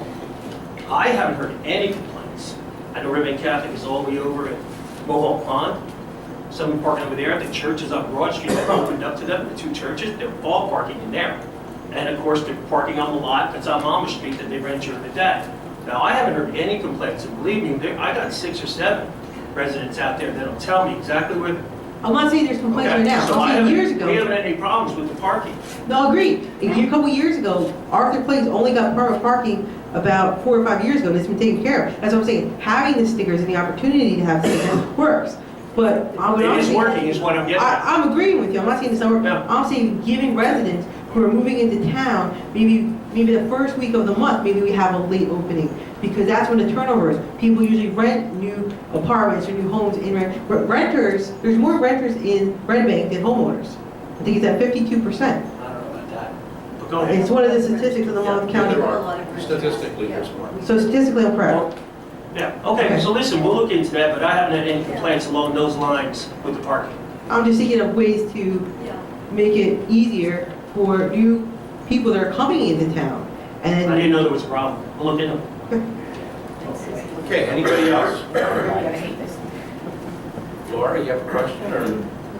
Speaker 2: I haven't heard any complaints. I know Red Bank Catholic is all the way over at Mohawk Pond. Someone parking over there. The church is up Broad Street. That opened up to them. The 2 churches, they're all parking in there. And of course, they're parking on the lot that's on Mama Street that they rent during the day. Now, I haven't heard any complaints. And believe me, I got 6 or 7 residents out there that'll tell me exactly where.
Speaker 12: I'm not saying there's complaints right now.
Speaker 2: So
Speaker 12: I'm saying years ago.
Speaker 2: we haven't had any problems with the parking.
Speaker 12: No, agreed. A couple years ago, Arthur Place only got permit parking about 4 or 5 years ago, and it's been taken care of. As I'm saying, having the stickers and the opportunity to have stickers works. But
Speaker 2: It is working is what I'm getting at.
Speaker 12: I'm agreeing with you. I'm not saying it's not working.
Speaker 2: Yeah.
Speaker 12: I'm saying giving residents who are moving into town, maybe the first week of the month, maybe we have a late opening, because that's when the turnover is. People usually rent new apartments or new homes in renters. There's more renters in Red Bank than homeowners. I think it's at 52%.
Speaker 2: I don't know about that. But go ahead.
Speaker 12: It's one of the statistics in the Monmouth County.
Speaker 1: There are, statistically, there's more.
Speaker 12: So statistically, I'm correct.
Speaker 2: Yeah, okay, so listen, we'll look into that, but I haven't had any complaints along those lines with the parking.
Speaker 12: I'm just thinking of ways to make it easier for new people that are coming into town.
Speaker 2: I
Speaker 12: And
Speaker 2: didn't know there was a problem. We'll look into it.
Speaker 1: Okay, anybody else?
Speaker 4: I hate this.
Speaker 1: Laura, you have a question, or?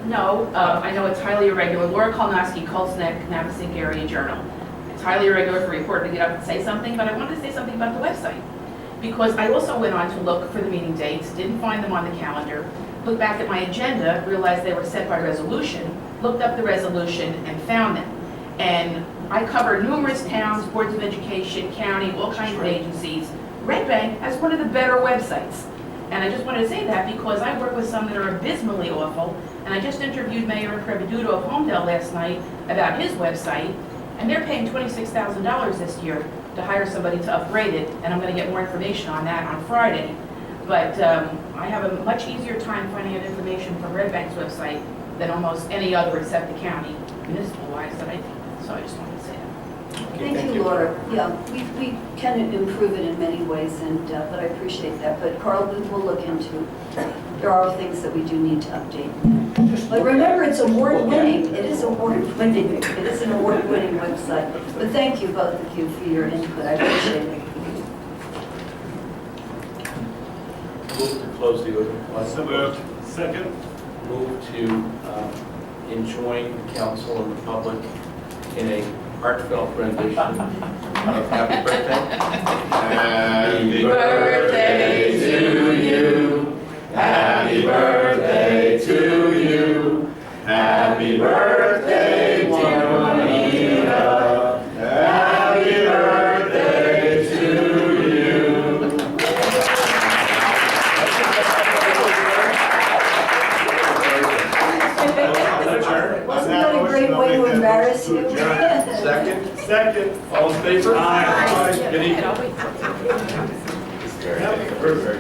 Speaker 16: No, I know it's highly irregular. Laura Kolnoski, Colts Neck, Navasink Area Journal. It's highly irregular for a reporter to get up and say something, but I wanted to say something about the website. Because I also went on to look for the meeting dates, didn't find them on the calendar, looked back at my agenda, realized they were set by resolution, looked up the resolution and found them. And I cover numerous towns, boards of education, county, all kinds of agencies. Red Bank has one of the better websites. And I just wanted to say that because I work with some that are abysmally awful. And I just interviewed Mayor Preveduto of Homedale last night about his website. And they're paying $26,000 this year to hire somebody to upgrade it. And I'm going to get more information on that on Friday. But I have a much easier time finding out information from Red Bank's website than almost any other except the county, municipal-wise, that I think. So I just wanted to say that.
Speaker 1: Okay,
Speaker 10: Thank you, Laura. Yeah, we can improve it in many ways, and but I appreciate that. But Carl, we will look into. There are things that we do need to update. But remember, it's award-winning. It is award-winning. It is an award-winning website. But thank you, both of you, for your input. I appreciate it.
Speaker 1: Move to close the open.
Speaker 8: So moved. Second.
Speaker 1: Move to enjoin the council and the public in a heartfelt rendition of Happy Birthday.
Speaker 2: Happy birthday to you. Happy birthday to you. Happy birthday, Juanita. Happy birthday to you.
Speaker 10: Wasn't that a great way to embarrass you?
Speaker 1: Second?
Speaker 8: Second.
Speaker 1: All in favor?
Speaker 8: Aye.
Speaker 1: Good evening.
Speaker 4: And I'll wait.
Speaker 1: Happy birthday.